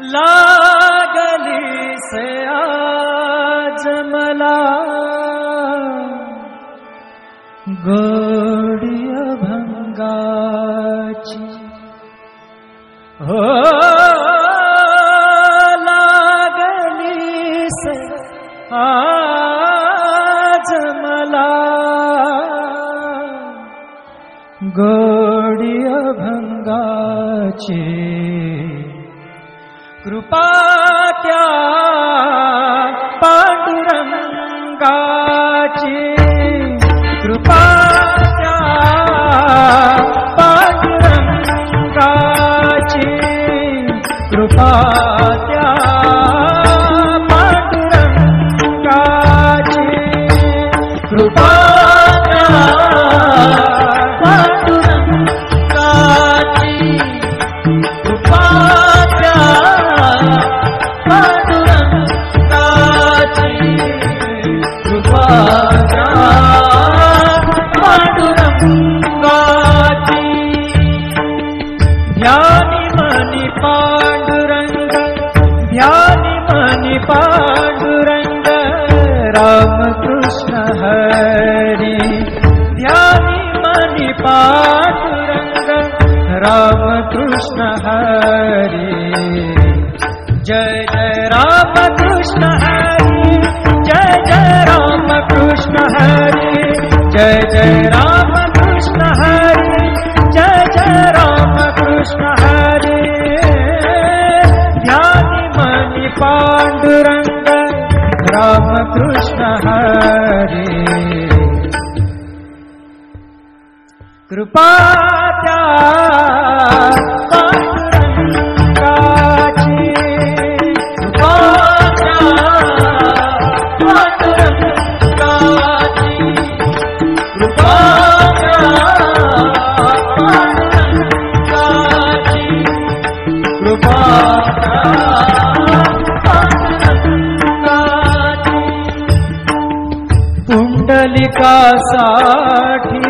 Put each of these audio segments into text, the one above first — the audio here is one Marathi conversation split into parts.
लागली से आज मला गोडी अभंगाची हो लागली से आज मला गोडी अभंगाची कृपा त्या पांडुरंगाची कृपा त्या पांडुरंगाची कृपा त्या पांडुरंगाची कृपा त्या पांडुरंगाची कृपा त्या पांडुरंगाची कृपा त्या पांडुरंगाची ध्यानी मनी पांडुरंग ध्यानी मनी पांडुरंग रामकृष्ण हरी ध्यानी मनी पांडुरंग रामकृष्ण हरी जय जय रामकृष्ण हरी जय जय रामकृष्ण हरी जय जय रामकृष्ण हरी जय जय रामकृष्ण हरी ध्यानी मनी पांडुरंग रामकृष्ण हरी कृपा त्या पांडुरंगाची कृपा त्या पांडुरंगाची कृपा त्या पांडुरंगाची कृपा त्या पांडुरंगाची पुंडलिकासाठी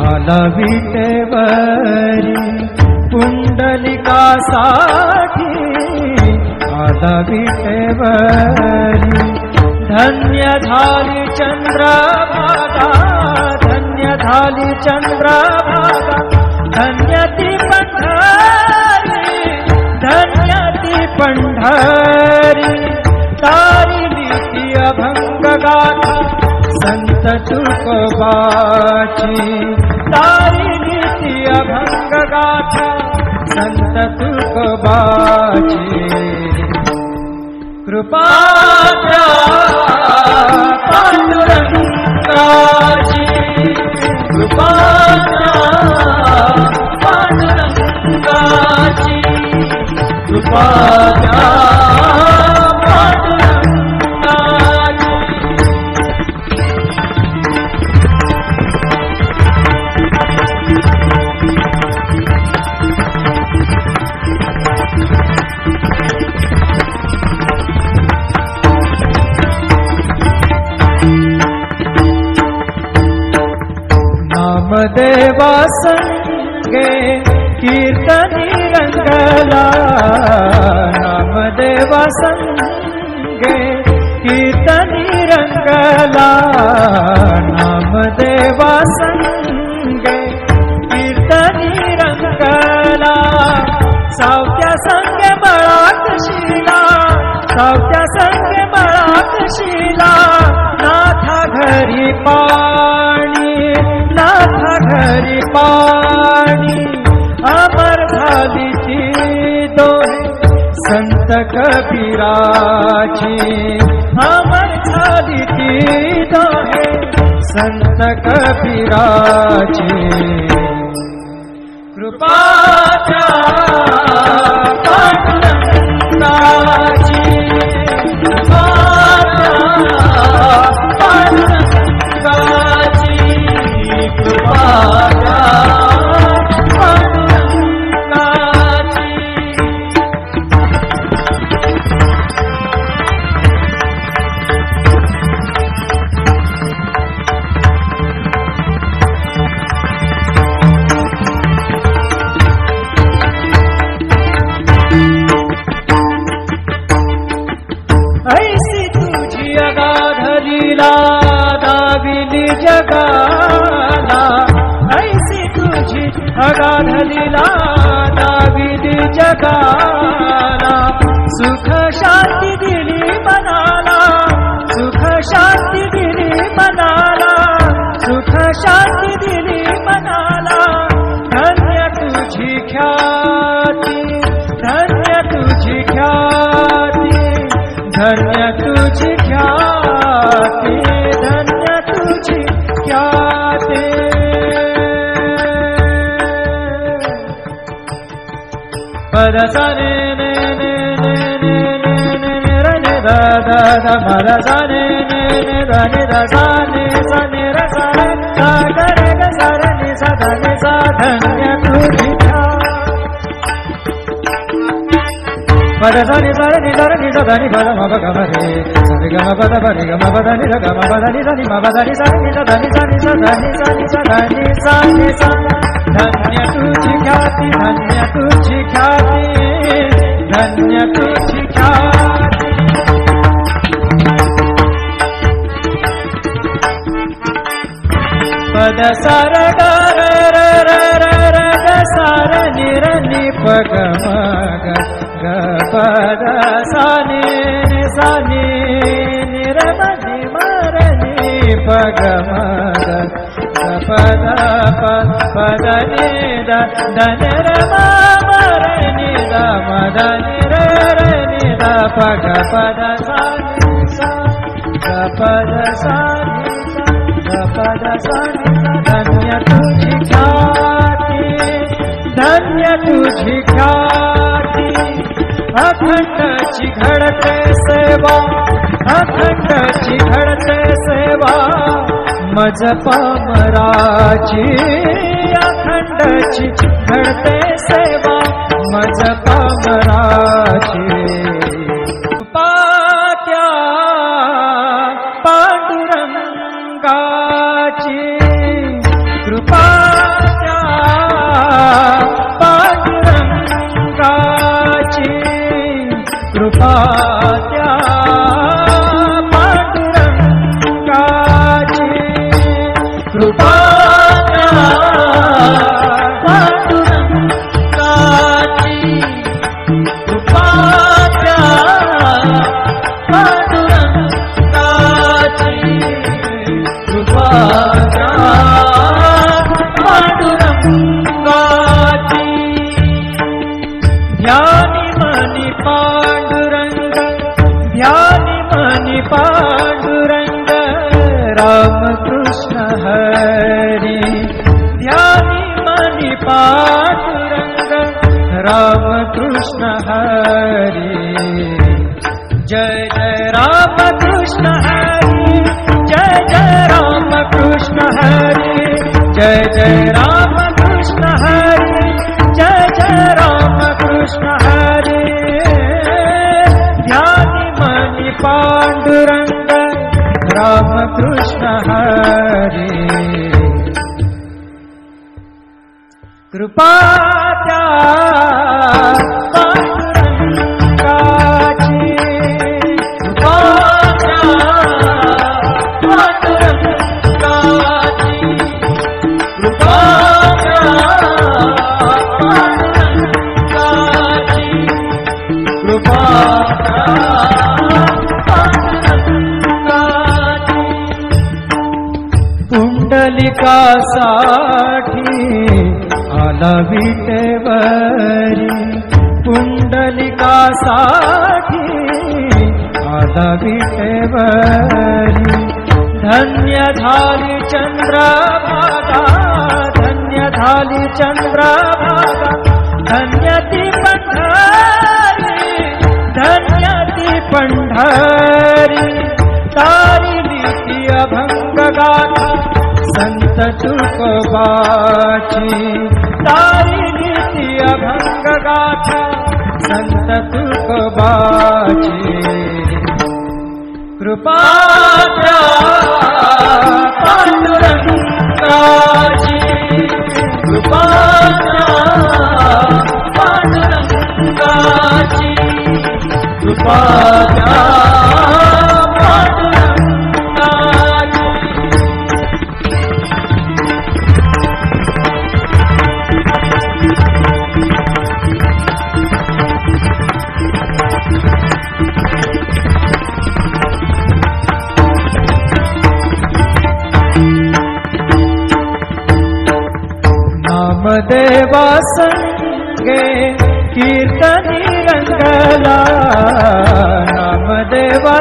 आला विटेवरी पुंडलिकासाठी आला विटेवरी धन्य झाली चंद्रभागा धन्य झाली चंद्रभागा धन्य ती पंढरी धन्य ती पंढरी तारिली ती अभंग गाथा संत तुकोबाची तारिली ती अभंग गाथा संत तुकोबाची कृपा त्या पांडुरंगाची कृपा त्या पांडुरंगाची कृपा त्या नामदेवा संगे कीर्तनी रंगला नामदेवा संगे कीर्तनी रंगला नामदेवा संगे कीर्तनी रंगला सावत्या संगे बळाकशीला सावत्या संगे बळाकशीला नाथा घरी पाणी नाथा घरी पाणी अमर झाली ती दोहे संत कबीराची अमर झाली ती दोहे संत कबीराची कृपा त्या पांडुरंगाची कृपा त्या पांडुरंगाची कृपा त्या पांडुरंगाची जगाला ऐसी तुझी अगाध लीला दाविदी जगाला सुख शांती दिली मनाला सुख शांती दिली मनाला सुख शांती दिली मनाला धन्य तुझी ख्याती धन्य तुझी ख्याती धन्य तुझी ख्याती धन्य तुझी ख्याती पद सने ने ने ने ने ने ने रे ने दा दा दा मद सने ने ने दा ने दा सा ने सा ने रे सा रे सा गा रे गा सा रे ने सा धा ने सा धन्य तुझी पद सनि सा रे नि सा धा नि पद म प ग म रे सा रे ग म प द प रे ग म प द नि र ग म प द नि सा नि म प द नि सा नि सा धा नि सा नि सा धा नि सा नि सा धा नि सा नि सा धन्य तुझी ख्याती धन्य तुझी ख्याती धन्य तुझी ख्याती पद सर ग र र र र र ग सर नि र नि प ग म ग ग पद सा नि सा नि नि र म नि म र नि प ग म ग पद पद नि द द न र म म र नि द म द नि र र नि द प ग पद सा नि सा ग पद सा नि सा ग पद सा नि सा धन्य तुझी ख्याती धन्य तुझी ख्याती अखंडची घडते सेवा अखंडची घडते सेवा मज पामराची अखंडची घडते सेवा मज पामराची पात्या पांडुरंगाची कृपात्या पांडुरंगाची कृपात्या पांडुरंगाची कृपात्या पांडुरंगाची कृपात्या पांडुरंगाची कृपात्या पांडुरंगाची ध्यानी मनी पांडुरंग ध्यानी मनी पांडुरंग रामकृष्ण हरी ध्यानी मनी पांडुरंग रामकृष्ण हरी जय जय रामकृष्ण हरी जय जय रामकृष्ण हरी जय जय रामकृष्ण हरी जय जय रामकृष्ण हरी ध्यानी मनी पांडुरंग रामकृष्ण हरी कृपात्या पांडुरंगाची कृपात्या पांडुरंगाची कृपात्या पांडुरंगाची कृपात्या पांडुरंगाची पुंडलिकासाठी आला विटेवरी पुंडलिकासाठी आला विटेवरी धन्य झाली चंद्रभागा धन्य झाली चंद्रभागा धन्य ती पंढरी धन्य ती पंढरी तारिली ती अभंग गाथा संत तुकोबाची तारिली ती अभंग गाथा संत तुकोबाची कृपात्या पांडुरंगाची कृपात्या पांडुरंगाची कृपात्या पांडुरंगाची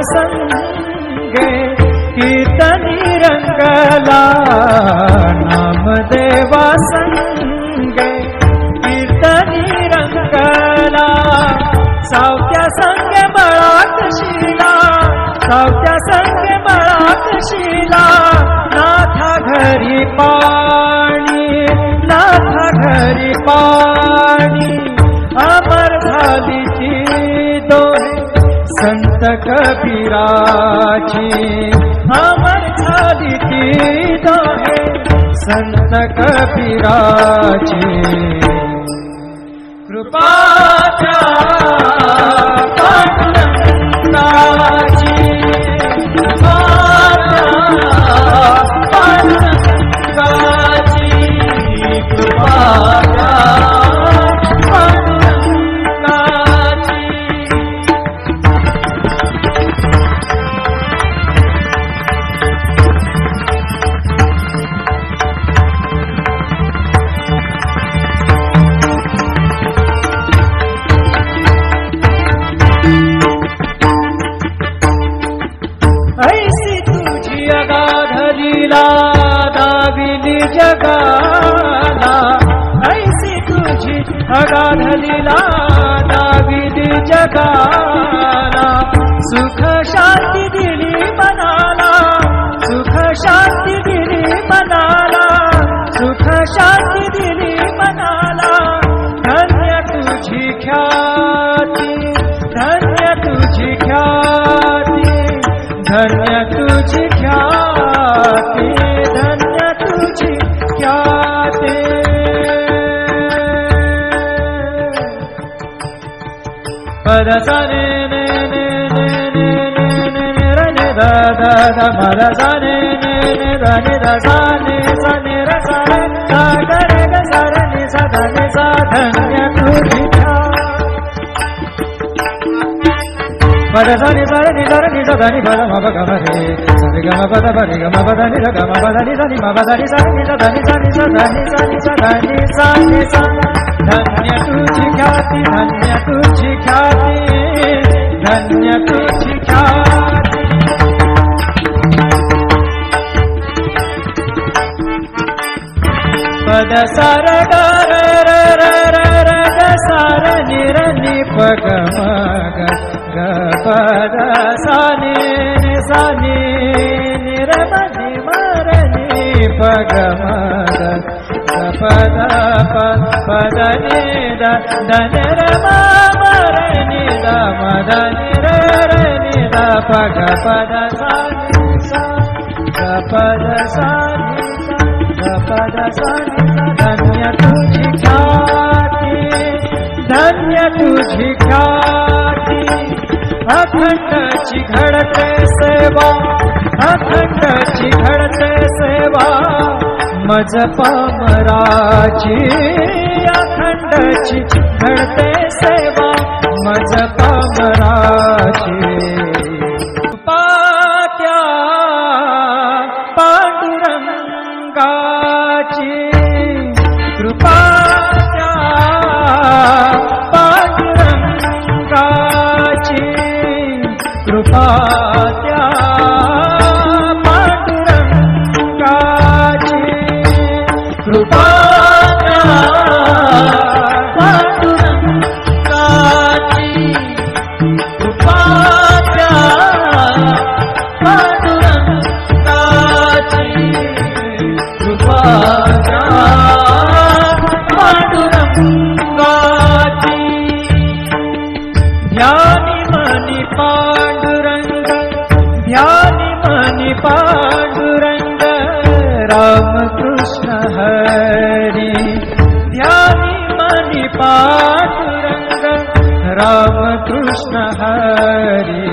संगे कीर्तनी रंगला नामदेवा संगे कीर्तनी रंगला सावत्या संगे मळात शिला सावत्या संगे मळात शिला नाथा घरी पाणी नाथा घरी पाणी अमर झाली ती दोहे संत कबीराची अमर झाली ती दोहे संत कबीराची कृपाच्या पांडुरंगाची कृपाच्या पांडुरंगाची कृपाच्या जगाला ऐसी तुझी अगाध लीला दाविदी जगाला सुख शांती दिली मनाला सुख शांती दिली मनाला सुख शांती दिली मनाला धन्य तुझी ख्याती धन्य तुझी ख्याती धन्य तुझी ख्याती धन्य तुझी ख्याती पद सने ने ने ने ने ने ने रे ने दा दा दा पद सने ने ने दा ने दा सा ने सा ने रे सा रे सा गा रे गा सा रे ने सा दा ने सा धन्य तुझी पद सने सा रे नि सा दा नि पद म प ग म रे सा रे ग म प द प रे ग म प द नि रे ग म प द नि सा नि म प द नि सा नि सा दा नि सा नि सा दा नि सा नि सा दा नि सा नि सा धन्य तुझी ख्याती धन्य तुझी ख्याती धन्य तुझी ख्याती पद सार ग र र र र र ग सार नि र नि प ग म ग ग पद सा नि नि सा नि नि र म नि म र नि प ग म ग पद पद नि द द न र म म र नि द म द नि र र नि द प ग पद सा नि सा ग पद सा नि सा ग पद सा नि सा धन्य तुझी ख्याती धन्य तुझी ख्याती अखंडची घडते सेवा अखंडची घडते सेवा मज पामराची अखंडची घडते सेवा मज पामराची पात्या पांडुरंगाची कृपाच्या पांडुरंगाची कृपाच्या पांडुरंगाची कृपाच्या पांडुरंगाची कृपाच्या पांडुरंगाची कृपाच्या पांडुरंगाची ध्यानी मनी पांडुरंग ध्यानी मनी पांडुरंग रामकृष्ण हरी ध्यानी मनी पांडुरंग रामकृष्ण हरी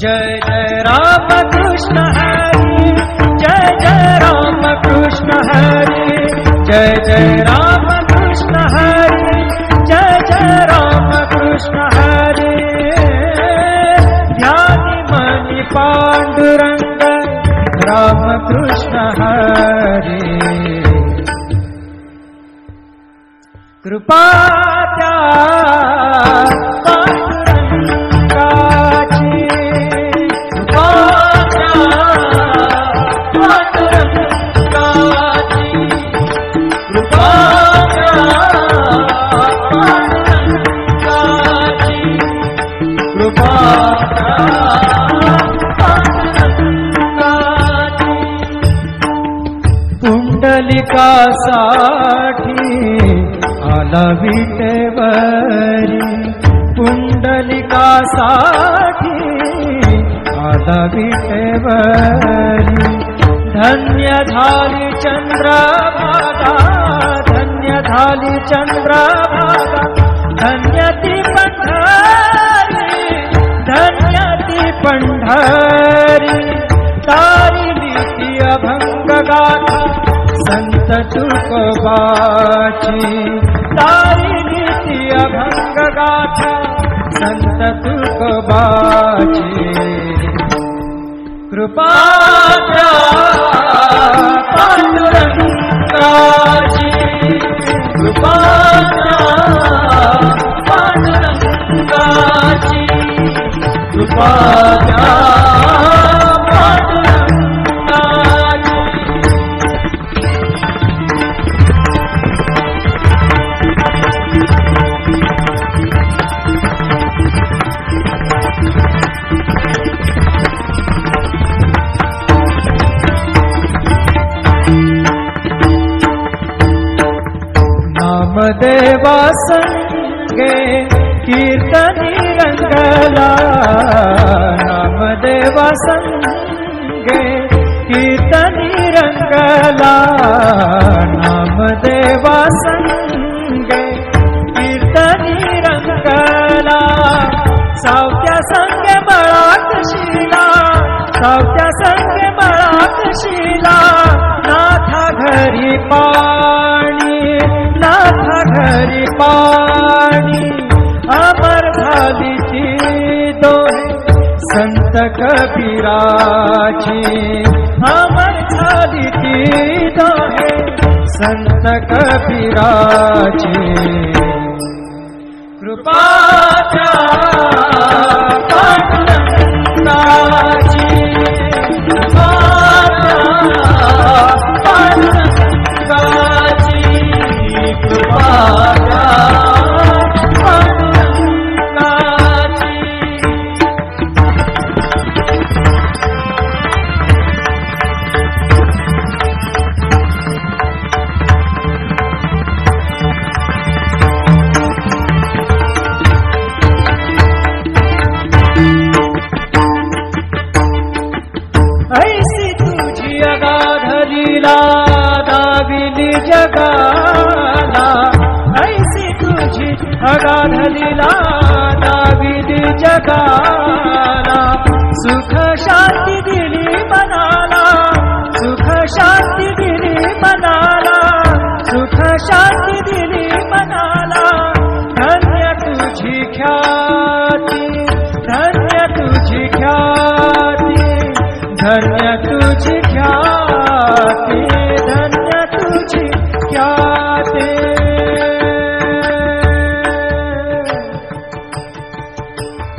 जय जय रामकृष्ण हरी जय जय रामकृष्ण हरी जय जय रामकृष्ण हरी जय जय रामकृष्ण हरी ध्यानी मनी पांडुरंग रामकृष्ण हरी कृपाच्या पांडुरंगाची कृपाच्या पुंडलिकासाठी आला विटेवरी पुंडलिकासाठी आला विटेवरी धन्य झाली चंद्रभागा धन्य झाली चंद्रभागा धन्य ती पंढरी धन्य ती पंढरी तारिली ती अभंग गाथा संत तुकोबाची तारिली ती अभंग गाथा संत तुकोबाची कृपाच्या पांडुरंगाची कृपाच्या पांडुरंगाची कृपाच्या नामदेवा संगे कीर्तनी रंगला नामदेवा संगे कीर्तनी रंगला नामदेवा संगे कीर्तनी रंगला सावत्या संगे मळात शिला सावत्या संगे मळात शिला नाथा घरी पाणी नाथा घरी पाणी अमर झाली ती दोहे संत कबीराची अमर झाली ती दोहे संत कबीराची कृपाच्या पांडुरंगाची कृपाच्या पांडुरंगाची कृपाच्या पांडुरंगाची ऐसी तुझी अगाधलीला दाविली जगाला ऐसी तुझी अगाधलीला दाविली जगाला सुख शांती दिली मनाला सुख शांती दिली मनाला सुख शांती दिली मनाला धन्य तुझी ख्याती धन्य तुझी ख्याती धन्य तुझी ख्याती धन्य तुझी ख्याती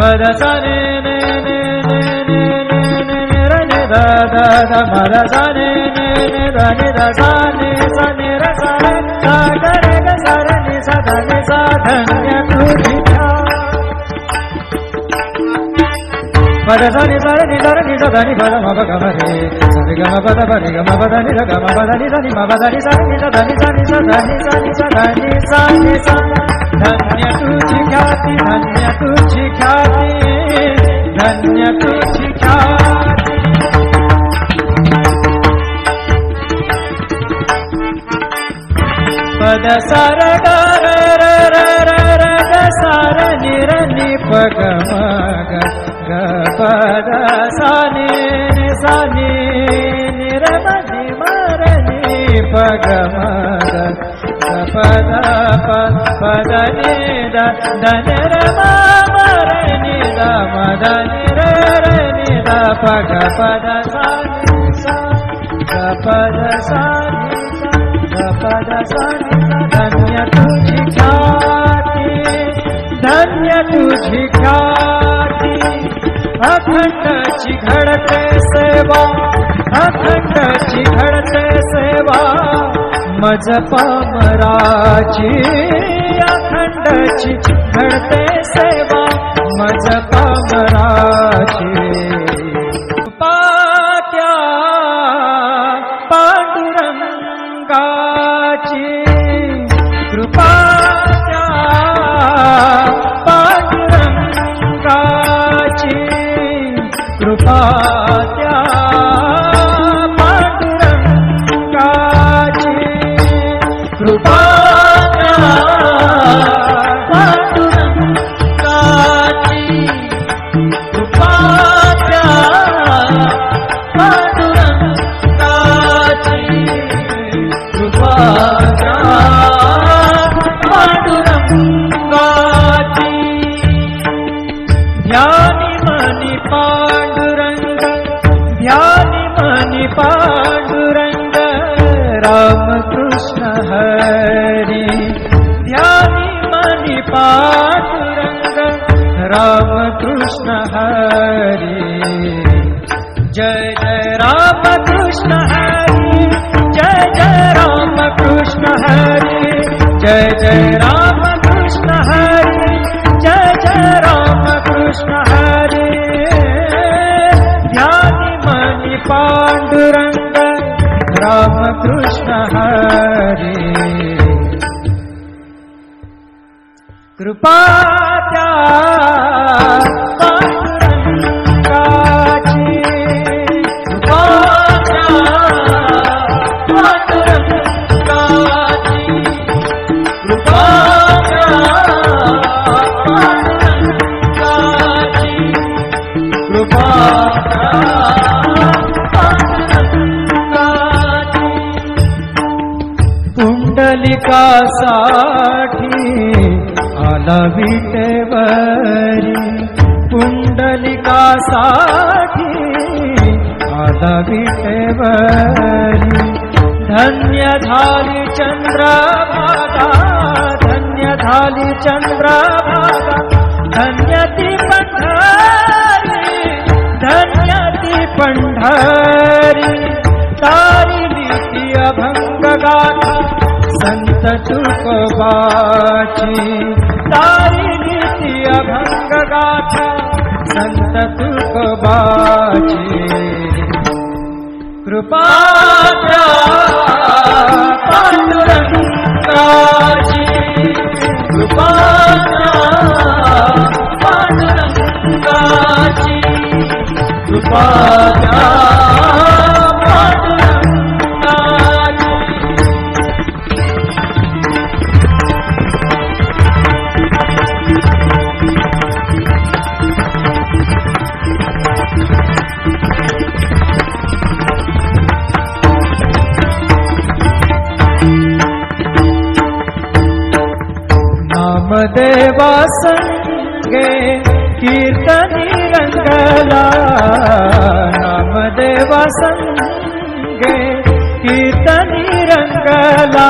पद सने ने ने ने ने ने ने रे ने दा दा दा पद सने ने ने दा ने दा सा ने सा ने रा सा रे सा गा रे गा सा रे ने सा धा ने सा धन्य तुझी पद सनि सरे नि सरे नि सा धा नि पद म प ग म रे सा रे ग म प द प रे ग म प द नि सा ग म प द नि सा नि म प द नि सा नि सा धा नि सा नि सा धा नि सा नि सा धा नि सा नि सा धन्य तुझी ख्याती धन्य तुझी ख्याती धन्य तुझी ख्याती पद सर ग र र र र र ग सर नि र नि प ग म ग ग पद सा नि सा नि नि र म नि म र नि प ग म ग पद प पद नि द द नि र म म र नि द म द नि र र नि द प ग पद सा नि सा ग पद सा नि सा ग पद सा नि सा धन्य तुझी ख्याती धन्य तुझी ख्याती अखंडची घडते सेवा अखंडची घडते सेवा मज पामराची अखंडची घडते सेवा मज पाम कृपा त्या पांडुरंगाची कृपा त्या पांडुरंगाची कृपा त्या पांडुरंगाची कृपा त्या पांडुरंगाची ध्यानी मनी पांडुरंग ध्यानी मनी पांडुरंग रामकृष्ण हरी ध्यानी मनी पांडुरंग रामकृष्ण हरी जय जय रामकृष्ण हरी जय जय रामकृष्ण हरी जय जय रामकृष्ण हरी जय जय रामकृष्ण हरी ध्यानी मनी पांडुरंग रामकृष्ण हरी कृपा त्या पांडुरंगाची कृपा त्या पांडुरंगाची कृपा त्या पांडुरंगाची कृपा त्या पांडुरंगाची पुंडलिकासाठी आला विटेवरी पुंडलिकासाठी आला विटेवरी धन्य झाली चंद्रभागा धन्य झाली चंद्रभागा धन्य ती पंढरी धन्य ती पंढरी तारिली ती अभंग गाथा संत तुकोबाची तारिली ती अभंग गाथा संत तुकोबाची कृपा त्या पांडुरंगाची कृपा त्या पांडुरंगाची कृपा त्या पांडुरंगाची नामदेवा संगे कीर्तनी रंगला नामदेवा संगे कीर्तनी रंगला